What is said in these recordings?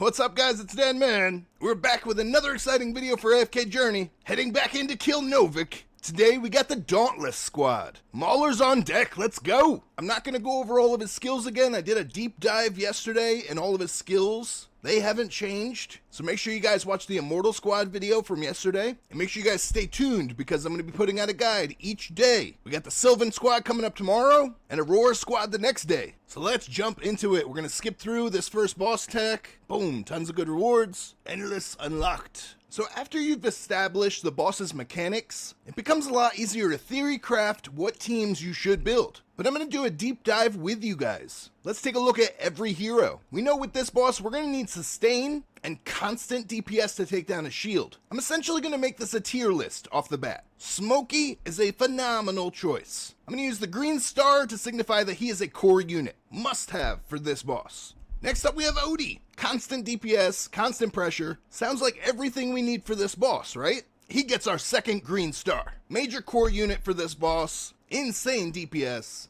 What's up, guys? It's Dan Man. We're back with another exciting video for AFK Journey, heading back in to kill Novik. Today we got the Dauntless Squad. Mauler's on deck, let's go! I'm not going to go over all of his skills again. I did a deep dive yesterday in all of his skills. They haven't changed, so make sure you guys watch the Immortal Squad video from yesterday, and make sure you guys stay tuned because I'm going to be putting out a guide each day. We got the Sylvan Squad coming up tomorrow, and Aurora Squad the next day. So let's jump into it. We're going to skip through this first boss tech. Boom, tons of good rewards. Endless unlocked. So after you've established the boss's mechanics, it becomes a lot easier to theory craft what teams you should build. But I'm going to do a deep dive with you guys. Let's take a look at every hero. We know with this boss, we're going to need sustain and constant DPS to take down a shield. I'm essentially going to make this a tier list off the bat. Smokey is a phenomenal choice. I'm going to use the green star to signify that he is a core unit. Must have for this boss. Next up we have Odie. Constant DPS, constant pressure. Sounds like everything we need for this boss, right? He gets our second green star. Major core unit for this boss. Insane DPS.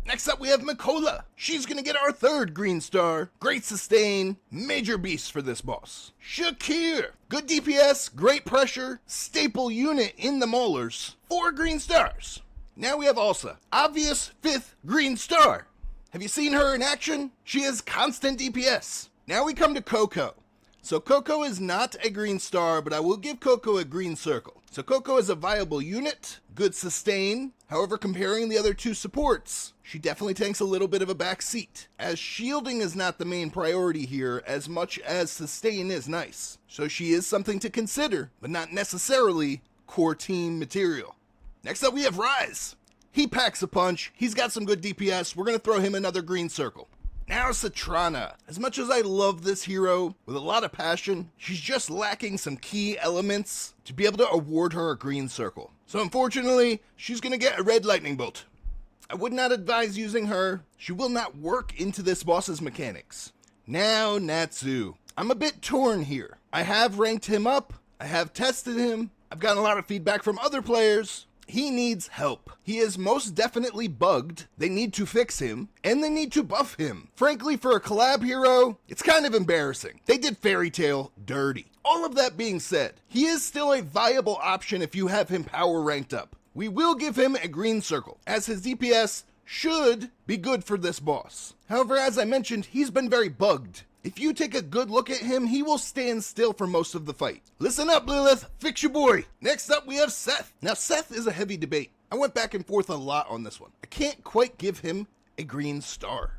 Next up we have Mikola. She's gonna get our third green star. Great sustain. Major beast for this boss. Shakir. Good DPS, great pressure. Staple unit in the Maulers. 4 green stars. Now we have Ulsa. Obvious 5th green star. Have you seen her in action? She has constant DPS. Now we come to Coco. So Coco is not a green star, but I will give Coco a green circle. So Coco is a viable unit, good sustain. However, comparing the other two supports, she definitely takes a little bit of a back seat, as shielding is not the main priority here as much as sustain is nice. So she is something to consider, but not necessarily core team material. Next up we have Rise. He packs a punch, he's got some good DPS, we're going to throw him another green circle. Now Citrana. As much as I love this hero with a lot of passion, she's just lacking some key elements to be able to award her a green circle. So unfortunately, she's going to get a red lightning bolt. I would not advise using her. She will not work into this boss's mechanics. Now Natsu. I'm a bit torn here. I have ranked him up, I have tested him, I've gotten a lot of feedback from other players. He needs help. He is most definitely bugged. They need to fix him, and they need to buff him. Frankly, for a collab hero, it's kind of embarrassing. They did Fairy Tail dirty. All of that being said, he is still a viable option if you have him power ranked up. We will give him a green circle, as his DPS should be good for this boss. However, as I mentioned, he's been very bugged. If you take a good look at him, he will stand still for most of the fight. Listen up, Lilith. Fix your boy. Next up, we have Seth. Now, Seth is a heavy debate. I went back and forth a lot on this one. I can't quite give him a green star.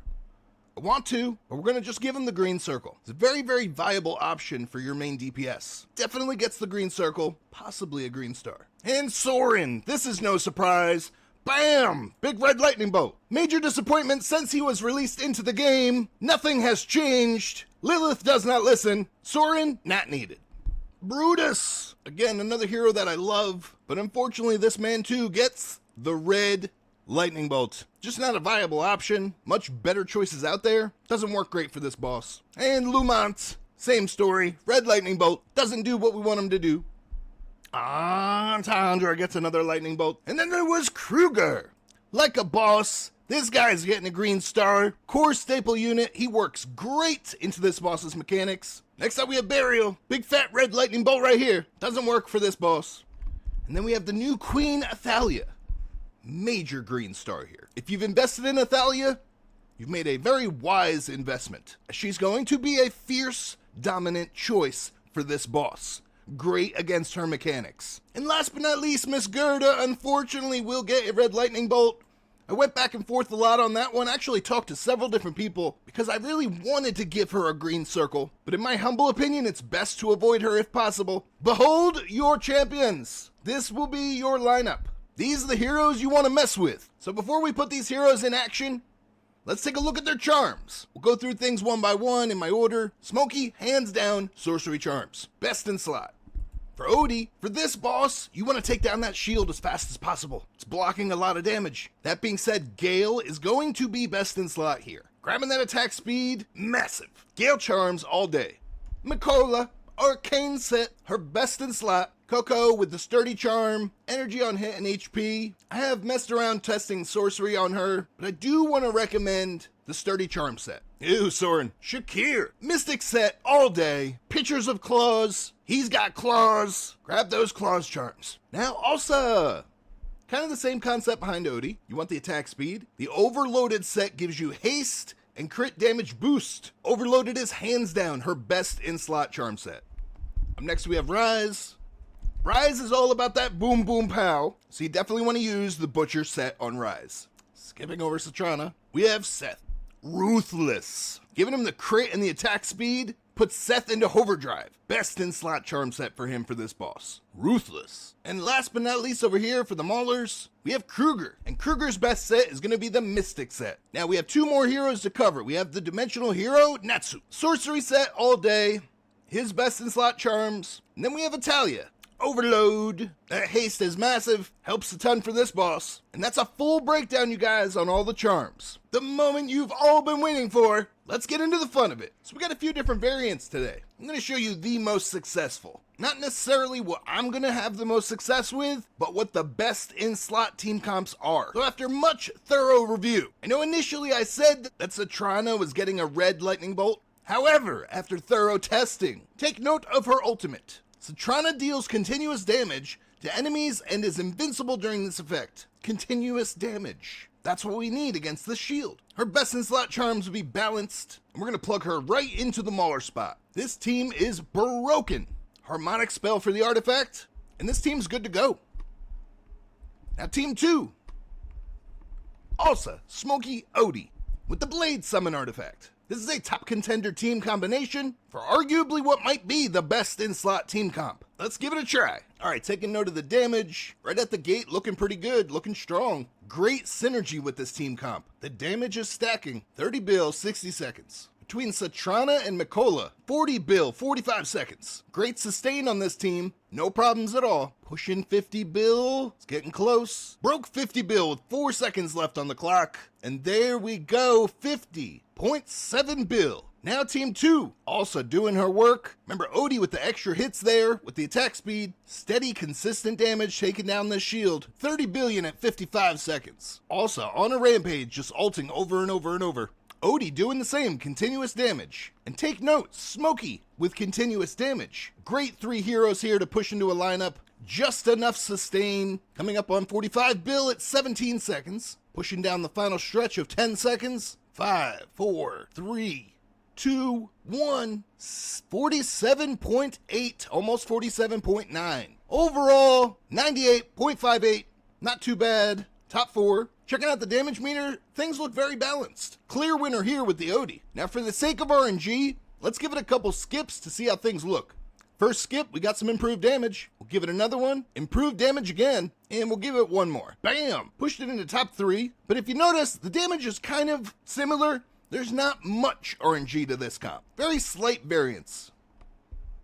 I want to, but we're going to just give him the green circle. It's a very, very viable option for your main DPS. Definitely gets the green circle, possibly a green star. And Soren. This is no surprise. Bam! Big red lightning bolt. Major disappointment since he was released into the game. Nothing has changed. Lilith does not listen. Soren, not needed. Brutus. Again, another hero that I love, but unfortunately this man too gets the red lightning bolt. Just not a viable option. Much better choices out there. Doesn't work great for this boss. And Lumont. Same story. Red lightning bolt. Doesn't do what we want him to do. Tundra gets another lightning bolt. And then there was Kruger. Like a boss, this guy's getting a green star. Core staple unit. He works great into this boss's mechanics. Next up we have Burial. Big fat red lightning bolt right here. Doesn't work for this boss. And then we have the new Queen Athalia. Major green star here. If you've invested in Athalia, you've made a very wise investment. She's going to be a fierce, dominant choice for this boss. Great against her mechanics. And last but not least, Miss Gerda unfortunately will get a red lightning bolt. I went back and forth a lot on that one. I actually talked to several different people because I really wanted to give her a green circle. But in my humble opinion, it's best to avoid her if possible. Behold your champions. This will be your lineup. These are the heroes you want to mess with. So before we put these heroes in action, let's take a look at their charms. We'll go through things one by one in my order. Smokey, hands down, sorcery charms. Best in slot. For Odie, for this boss, you want to take down that shield as fast as possible. It's blocking a lot of damage. That being said, Gale is going to be best in slot here. Grabbing that attack speed, massive. Gale charms all day. Mikola, arcane set, her best in slot. Coco with the sturdy charm, energy on hit and HP. I have messed around testing sorcery on her, but I do want to recommend the Sturdy Charm set. Ew, Soren. Shakir. Mystic set all day. Pictures of claws. He's got claws. Grab those claws charms. Now, also, kind of the same concept behind Odie. You want the attack speed. The Overloaded set gives you haste and crit damage boost. Overloaded is hands down her best in-slot charm set. Up next we have Rise. Rise is all about that boom boom pow, so you definitely want to use the Butcher set on Rise. Skipping over Satrana, we have Seth. Ruthless. Giving him the crit and the attack speed puts Seth into overdrive. Best in-slot charm set for him for this boss. Ruthless. And last but not least over here for the Maulers, we have Kruger. And Kruger's best set is going to be the Mystic set. Now we have two more heroes to cover. We have the Dimensional Hero, Natsu. Sorcery set all day. His best in-slot charms. And then we have Italia. Overload. That haste is massive. Helps a ton for this boss. And that's a full breakdown, you guys, on all the charms. The moment you've all been waiting for. Let's get into the fun of it. So we got a few different variants today. I'm going to show you the most successful. Not necessarily what I'm going to have the most success with, but what the best in-slot team comps are. So after much thorough review, I know initially I said that Satrana was getting a red lightning bolt. However, after thorough testing, take note of her ultimate. Satrana deals continuous damage to enemies and is invincible during this effect. Continuous damage. That's what we need against the shield. Her best in-slot charms will be balanced, and we're going to plug her right into the Mauler spot. This team is broken. Harmonic spell for the artifact, and this team's good to go. Now team 2. Alsa, Smoky, Odie, with the Blade Summon artifact. This is a top contender team combination for arguably what might be the best in-slot team comp. Let's give it a try. Alright, taking note of the damage. Right at the gate, looking pretty good, looking strong. Great synergy with this team comp. The damage is stacking. 30 bill, 60 seconds. Between Satrana and Mikola, 40 bill, 45 seconds. Great sustain on this team. No problems at all. Pushing 50 bill. It's getting close. Broke 50 bill with 4 seconds left on the clock. And there we go, 50.7 bill. Now team 2, also doing her work. Remember Odie with the extra hits there, with the attack speed. Steady, consistent damage taking down this shield. 30 billion at 55 seconds. Also on a rampage, just ulting over and over and over. Odie doing the same, continuous damage. And take note, Smokey with continuous damage. Great 3 heroes here to push into a lineup. Just enough sustain. Coming up on 45 bill at 17 seconds. Pushing down the final stretch of 10 seconds. 5, 4, 3, 2, 1. 47.8, almost 47.9. Overall, 98.58. Not too bad. Top 4. Checking out the damage meter, things look very balanced. Clear winner here with the Odie. Now for the sake of RNG, let's give it a couple skips to see how things look. First skip, we got some improved damage. We'll give it another one, improved damage again, and we'll give it one more. Bam! Pushed it into top 3. But if you notice, the damage is kind of similar. There's not much RNG to this comp. Very slight variance.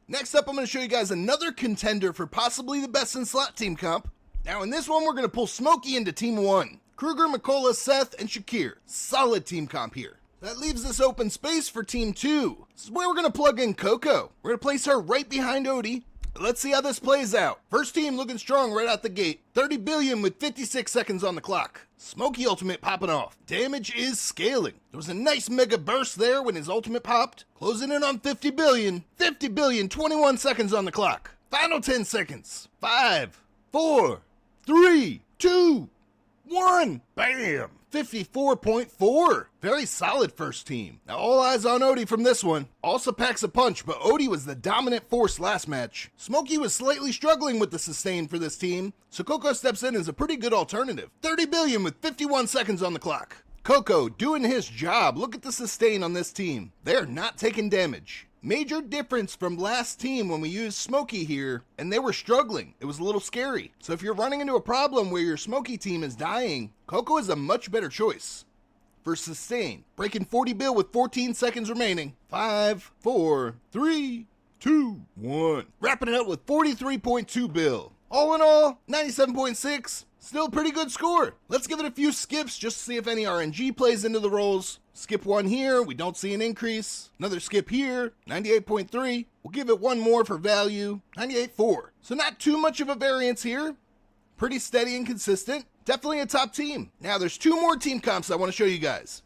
Next up, I'm going to show you guys another contender for possibly the best in slot team comp. Now in this one, we're going to pull Smokey into team 1. Kruger, Mikola, Seth, and Shakir. Solid team comp here. That leaves this open space for team 2. This is where we're going to plug in Coco. We're going to place her right behind Odie. Let's see how this plays out. First team looking strong right out the gate. 30 billion with 56 seconds on the clock. Smokey ultimate popping off. Damage is scaling. There was a nice mega burst there when his ultimate popped. Closing in on 50 billion. 50 billion, 21 seconds on the clock. Final 10 seconds. 5, 4, 3, 2, 1. Bam. 54.4. Very solid first team. Now all eyes on Odie from this one. Also packs a punch, but Odie was the dominant force last match. Smokey was slightly struggling with the sustain for this team, so Coco steps in as a pretty good alternative. 30 billion with 51 seconds on the clock. Coco doing his job. Look at the sustain on this team. They're not taking damage. Major difference from last team when we used Smokey here, and they were struggling. It was a little scary. So if you're running into a problem where your Smokey team is dying, Coco is a much better choice. For sustain, breaking 40 bill with 14 seconds remaining. 5, 4, 3, 2, 1. Wrapping it up with 43.2 bill. All in all, 97.6. Still a pretty good score. Let's give it a few skips just to see if any RNG plays into the rolls. Skip 1 here, we don't see an increase. Another skip here, 98.3. We'll give it one more for value, 98.4. So not too much of a variance here. Pretty steady and consistent. Definitely a top team. Now there's 2 more team comps I want to show you guys.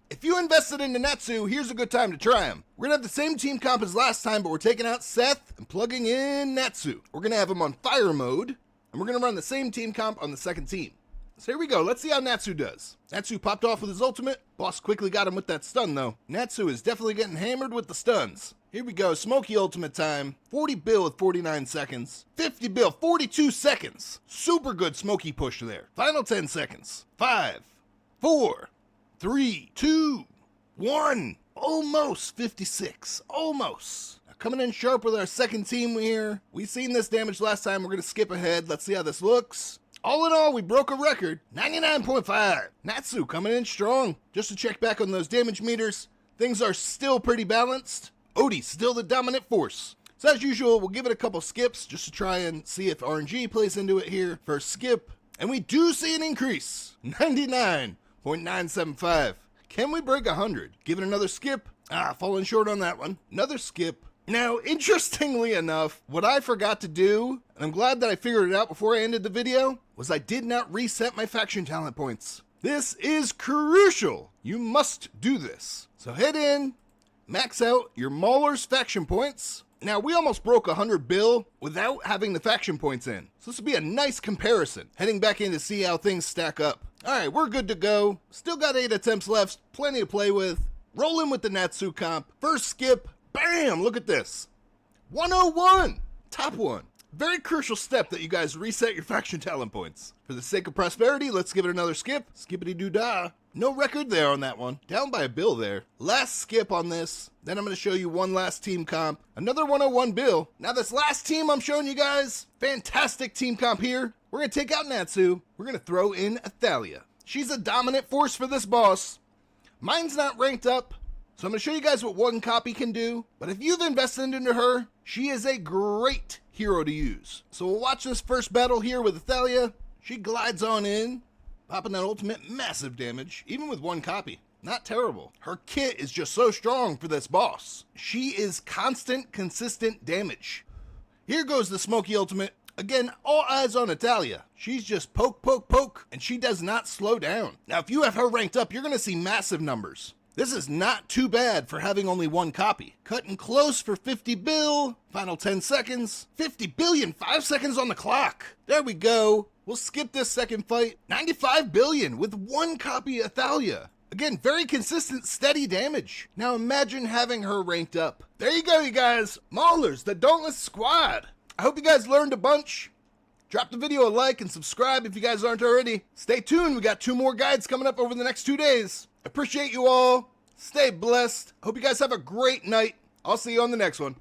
If you invested into Natsu, here's a good time to try him. We're going to have the same team comp as last time, but we're taking out Seth and plugging in Natsu. We're going to have him on fire mode, and we're going to run the same team comp on the second team. So here we go. Let's see how Natsu does. Natsu popped off with his ultimate. Boss quickly got him with that stun, though. Natsu is definitely getting hammered with the stuns. Here we go. Smoky ultimate time. 40 bill with 49 seconds. 50 bill, 42 seconds. Super good Smoky push there. Final 10 seconds. 5, 4, 3, 2, 1. Almost 56. Almost. Now coming in sharp with our second team here. We've seen this damage last time. We're going to skip ahead. Let's see how this looks. All in all, we broke a record. 99.5. Natsu coming in strong. Just to check back on those damage meters, things are still pretty balanced. Odie still the dominant force. So as usual, we'll give it a couple skips just to try and see if RNG plays into it here. First skip. And we do see an increase. 99.975. Can we break 100? Give it another skip. Falling short on that one. Another skip. Now, interestingly enough, what I forgot to do, and I'm glad that I figured it out before I ended the video, was I did not reset my faction talent points. This is crucial. You must do this. So head in, max out your Mauler's faction points. Now, we almost broke 100 bill without having the faction points in. So this will be a nice comparison, heading back in to see how things stack up. All right, we're good to go. Still got 8 attempts left, plenty to play with. Roll in with the Natsu comp. First skip, bam, look at this. 101, top one. Very crucial step that you guys reset your faction talent points. For the sake of prosperity, let's give it another skip. Skippity-doo-dah. No record there on that one. Down by a bill there. Last skip on this. Then I'm going to show you one last team comp. Another 101 bill. Now this last team I'm showing you guys, fantastic team comp here. We're going to take out Natsu. We're going to throw in Athalia. She's a dominant force for this boss. Mine's not ranked up, so I'm going to show you guys what one copy can do. But if you've invested into her, she is a great hero to use. So we'll watch this first battle here with Athalia. She glides on in, popping that ultimate, massive damage, even with one copy. Not terrible. Her kit is just so strong for this boss. She is constant, consistent damage. Here goes the Smoky ultimate. Again, all eyes on Athalia. She's just poke, poke, poke, and she does not slow down. Now, if you have her ranked up, you're going to see massive numbers. This is not too bad for having only one copy. Cutting close for 50 bill. Final 10 seconds. 50 billion, 5 seconds on the clock. There we go. We'll skip this second fight. 95 billion with one copy of Athalia. Again, very consistent, steady damage. Now imagine having her ranked up. There you go, you guys. Maulers, the Dauntless Squad. I hope you guys learned a bunch. Drop the video a like and subscribe if you guys aren't already. Stay tuned. We got 2 more guides coming up over the next 2 days. Appreciate you all. Stay blessed. Hope you guys have a great night. I'll see you on the next one.